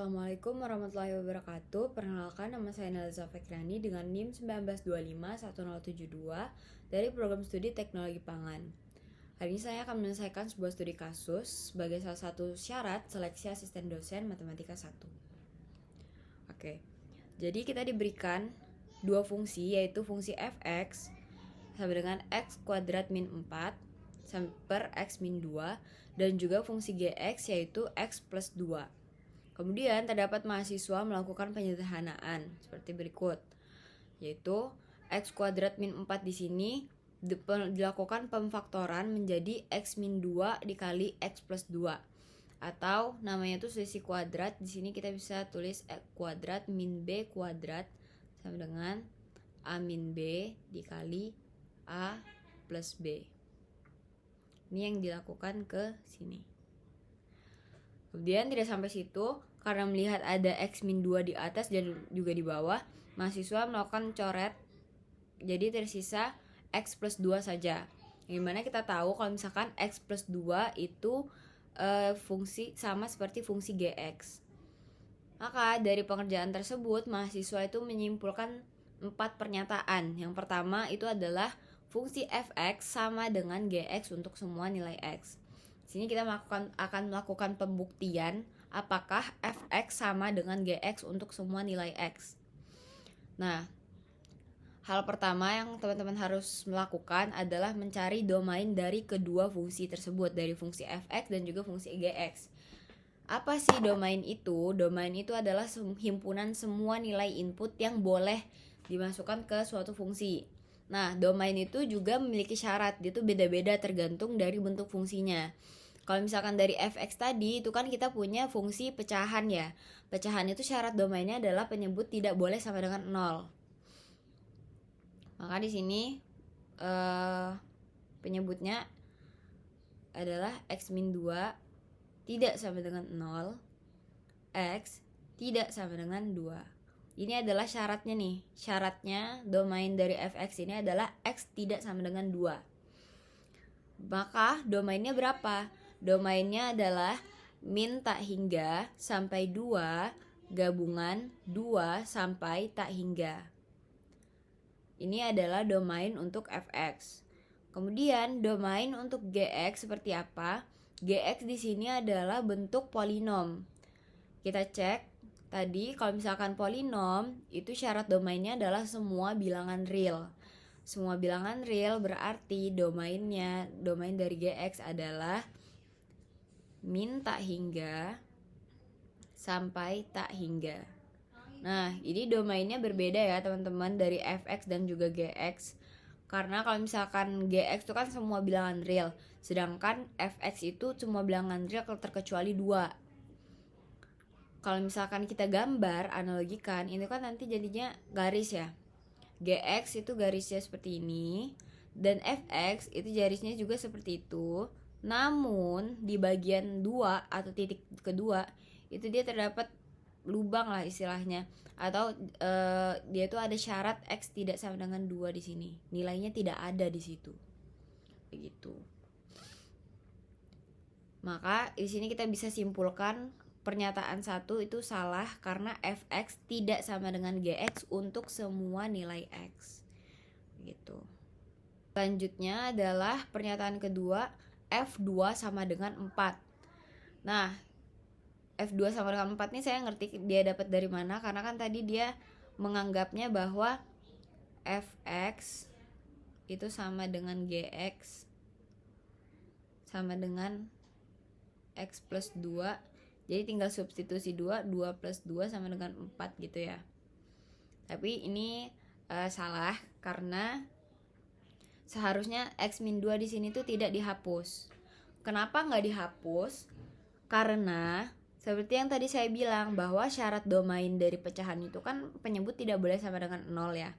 Assalamualaikum warahmatullahi wabarakatuh. Perkenalkan, nama saya Nalza Fekrani dengan NIM 19251072 dari program studi Teknologi Pangan. Hari ini saya akan menyelesaikan sebuah studi kasus sebagai salah satu syarat seleksi asisten dosen Matematika 1. Oke, jadi kita diberikan dua fungsi, yaitu fungsi fx sama dengan x kuadrat min 4 per x min 2 dan juga fungsi gx yaitu x plus 2. Kemudian terdapat mahasiswa melakukan penyederhanaan seperti berikut, yaitu x kuadrat min 4 di sini dilakukan pemfaktoran menjadi x min 2 dikali x plus 2, atau namanya itu selisih kuadrat. Di sini kita bisa tulis x kuadrat min b kuadrat sama dengan a min b dikali a plus b. Ini yang dilakukan ke sini. Kemudian tidak sampai situ, karena melihat ada x min 2 di atas dan juga di bawah, mahasiswa melakukan coret, jadi tersisa x plus 2 saja. Gimana kita tahu kalau misalkan x plus 2 itu fungsi sama seperti fungsi gx. Maka dari pengerjaan tersebut, mahasiswa itu menyimpulkan 4 pernyataan. Yang pertama itu adalah fungsi fx sama dengan gx untuk semua nilai x. Sini kita akan melakukan pembuktian apakah fx sama dengan gx untuk semua nilai x. Nah, hal pertama yang teman-teman harus melakukan adalah mencari domain dari kedua fungsi tersebut, dari fungsi fx dan juga fungsi gx. Apa sih domain itu? Domain itu adalah himpunan semua nilai input yang boleh dimasukkan ke suatu fungsi. Nah, domain itu juga memiliki syarat, dia tuh beda-beda tergantung dari bentuk fungsinya. Kalau misalkan dari fx tadi, itu kan kita punya fungsi pecahan ya. Pecahan itu syarat domainnya adalah penyebut tidak boleh sama dengan 0. Maka di sini penyebutnya adalah x min 2 tidak sama dengan 0, x tidak sama dengan 2. Ini adalah syaratnya nih. Syaratnya domain dari fx ini adalah x tidak sama dengan 2. Maka domainnya berapa? Domainnya adalah min tak hingga sampai 2 gabungan 2 sampai tak hingga. Ini adalah domain untuk fx. Kemudian domain untuk gx seperti apa? Gx di sini adalah bentuk polinom. Kita cek tadi, kalau misalkan polinom itu syarat domainnya adalah semua bilangan real. Semua bilangan real berarti domain dari gx adalah min tak hingga sampai tak hingga. Nah, ini domainnya berbeda ya teman-teman dari fx dan juga gx. Karena kalau misalkan gx itu kan semua bilangan real, sedangkan fx itu semua bilangan real terkecuali 2. Kalau misalkan kita gambar, analogikan, ini kan nanti jadinya garis ya. Gx itu garisnya seperti ini, dan fx itu garisnya juga seperti itu. Namun di bagian 2 atau titik kedua itu dia terdapat lubang lah istilahnya, atau dia tuh ada syarat x tidak sama dengan 2 di sini. Nilainya tidak ada di situ. Begitu. Maka di sini kita bisa simpulkan pernyataan 1 itu salah karena fx tidak sama dengan gx untuk semua nilai x. Begitu. Selanjutnya adalah pernyataan kedua, F2 sama dengan 4. Nah, F2 sama dengan 4 ini saya ngerti dia dapat dari mana, karena kan tadi dia menganggapnya bahwa Fx itu sama dengan Gx sama dengan X plus 2. Jadi tinggal substitusi 2 plus 2 sama dengan 4 gitu ya. Tapi ini salah karena seharusnya x min 2 di sini tuh tidak dihapus. Kenapa nggak dihapus? Karena seperti yang tadi saya bilang bahwa syarat domain dari pecahan itu kan penyebut tidak boleh sama dengan 0 ya.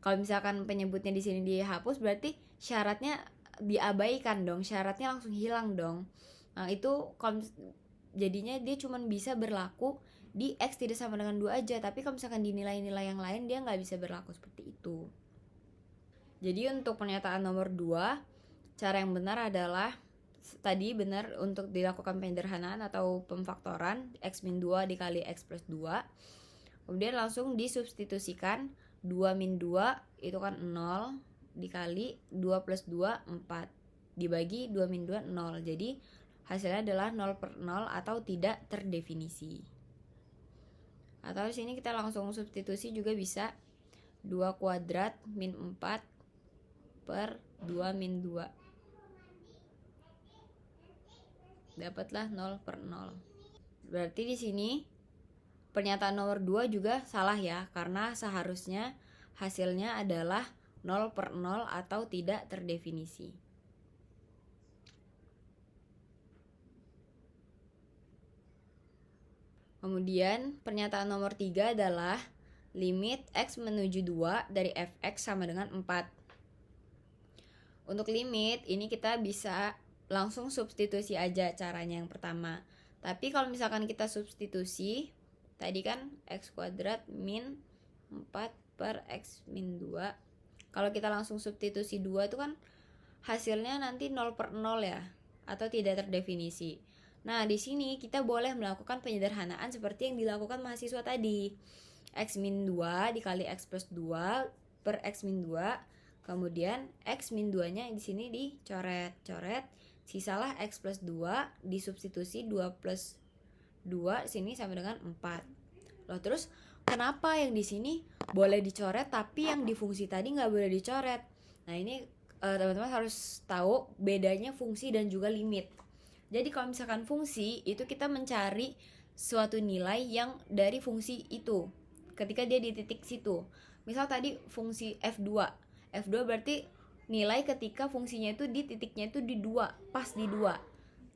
Kalau misalkan penyebutnya di sini dihapus, berarti syaratnya diabaikan dong, syaratnya langsung hilang dong. Nah, itu jadinya dia cuma bisa berlaku di x tidak sama dengan 2 aja, tapi kalau misalkan di nilai-nilai yang lain dia nggak bisa berlaku seperti itu. Jadi untuk pernyataan nomor 2, cara yang benar adalah tadi benar untuk dilakukan penyederhanaan atau pemfaktoran X min 2 dikali X plus 2. Kemudian langsung disubstitusikan 2 min 2 itu kan 0 dikali 2 plus 2 4 dibagi 2 min 2 0. Jadi hasilnya adalah 0/0 atau tidak terdefinisi. Atau di sini kita langsung substitusi juga bisa 2 kuadrat min 4 per 2 min 2. Dapatlah 0/0. Berarti di sini pernyataan nomor 2 juga salah ya, karena seharusnya hasilnya adalah 0/0 atau tidak terdefinisi. Kemudian pernyataan nomor 3 adalah limit X menuju 2 dari fx sama dengan 4. Untuk limit ini kita bisa langsung substitusi aja caranya yang pertama. Tapi kalau misalkan kita substitusi, tadi kan X kuadrat min 4 per X min 2. Kalau kita langsung substitusi 2 itu kan hasilnya nanti 0/0 ya, atau tidak terdefinisi. Nah, di sini kita boleh melakukan penyederhanaan seperti yang dilakukan mahasiswa tadi. X min 2 dikali X plus 2 per X min 2. Kemudian X min 2-nya di sini dicoret-coret. Sisalah X plus 2 disubstitusi 2 plus 2 sini sama dengan 4. Loh, terus kenapa yang di sini boleh dicoret tapi yang di fungsi tadi nggak boleh dicoret? Nah, ini teman-teman harus tahu bedanya fungsi dan juga limit. Jadi kalau misalkan fungsi itu kita mencari suatu nilai yang dari fungsi itu ketika dia di titik situ. Misal tadi fungsi F2 berarti nilai ketika fungsinya itu di titiknya itu di 2, pas di 2.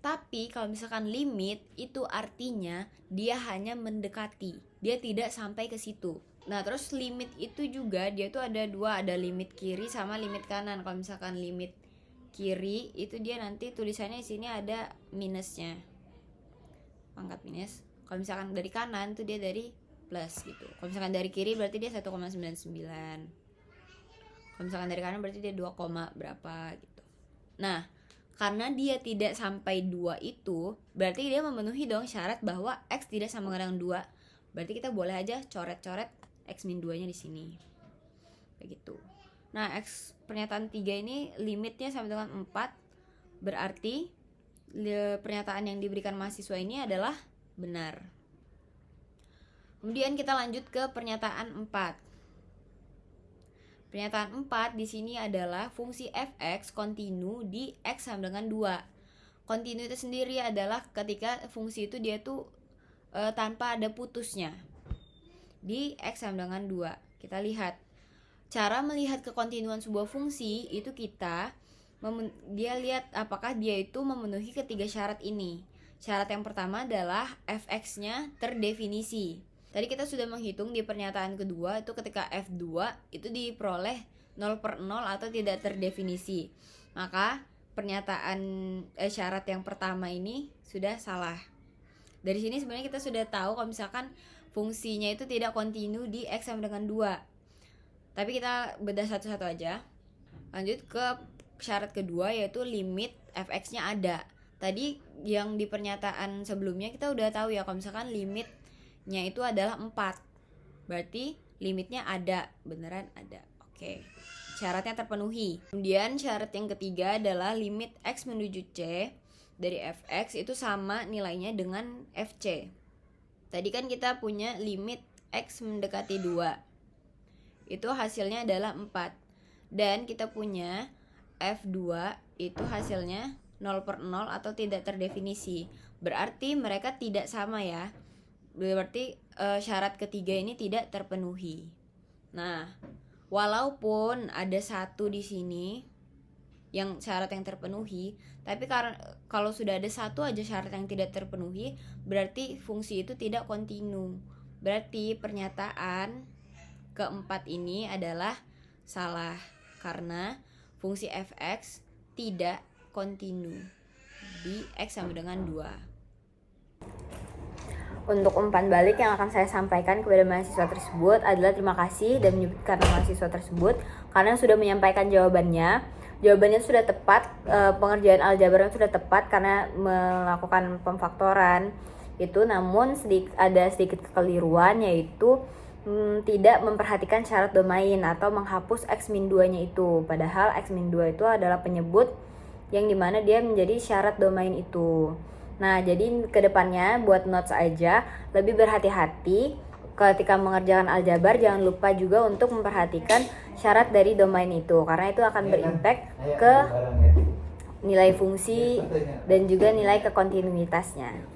Tapi kalau misalkan limit itu artinya dia hanya mendekati, dia tidak sampai ke situ. Nah, terus limit itu juga dia tuh ada dua, ada limit kiri sama limit kanan. Kalau misalkan limit kiri itu dia nanti tulisannya di sini ada minusnya, pangkat minus. Kalau misalkan dari kanan tuh dia dari plus gitu. Kalau misalkan dari kiri berarti dia 1,99. Kalau misalkan dari kanan berarti dia 2, berapa gitu. Nah, karena dia tidak sampai 2 itu, berarti dia memenuhi dong syarat bahwa X tidak sama dengan 2. Berarti kita boleh aja coret-coret X min 2 nya di sini. Kayak gitu. Nah, X pernyataan 3 ini limitnya sama dengan 4. Berarti pernyataan yang diberikan mahasiswa ini adalah benar. Kemudian kita lanjut ke pernyataan 4. Pernyataan 4 di sini adalah fungsi fx kontinu di X sama dengan 2. Kontinu itu sendiri adalah ketika fungsi itu dia tuh tanpa ada putusnya di X sama dengan 2. Kita lihat cara melihat kekontinuan sebuah fungsi itu dia lihat apakah dia itu memenuhi ketiga syarat ini. Syarat yang pertama adalah fx-nya terdefinisi. Tadi kita sudah menghitung di pernyataan kedua itu ketika F2 itu diperoleh 0/0 atau tidak terdefinisi. Maka pernyataan syarat yang pertama ini sudah salah. Dari sini sebenarnya kita sudah tahu kalau misalkan fungsinya itu tidak kontinu di X sama dengan 2. Tapi kita bedah satu-satu aja. Lanjut ke syarat kedua yaitu limit fx-nya ada. Tadi yang di pernyataan sebelumnya kita udah tahu ya kalau misalkan limitnya itu adalah 4. Berarti limitnya ada, beneran ada. Oke. Syaratnya terpenuhi. Kemudian syarat yang ketiga adalah limit X menuju C dari fx itu sama nilainya dengan fc. Tadi kan kita punya limit X mendekati 2. Itu hasilnya adalah 4. Dan kita punya F2 itu hasilnya 0/0 atau tidak terdefinisi. Berarti mereka tidak sama ya. Berarti syarat ketiga ini tidak terpenuhi. Nah, walaupun ada satu di sini yang syarat yang terpenuhi, tapi karena kalau sudah ada satu aja syarat yang tidak terpenuhi, berarti fungsi itu tidak kontinu. Berarti pernyataan keempat ini adalah salah karena fungsi fx tidak kontinu di X sama dengan 2. Untuk umpan balik yang akan saya sampaikan kepada mahasiswa tersebut adalah terima kasih dan menyebutkan nama mahasiswa tersebut karena sudah menyampaikan jawabannya. jawabannya sudah tepat, pengerjaan aljabarnya sudah tepat karena melakukan pemfaktoran itu, namun ada sedikit kekeliruan, yaitu tidak memperhatikan syarat domain atau menghapus x-2 nya itu, padahal x-2 itu adalah penyebut yang dimana dia menjadi syarat domain itu. Nah, jadi kedepannya buat notes aja, lebih berhati-hati ketika mengerjakan aljabar, jangan lupa juga untuk memperhatikan syarat dari domain itu, karena itu akan berimpact ke nilai fungsi dan juga nilai kekontinuitasnya.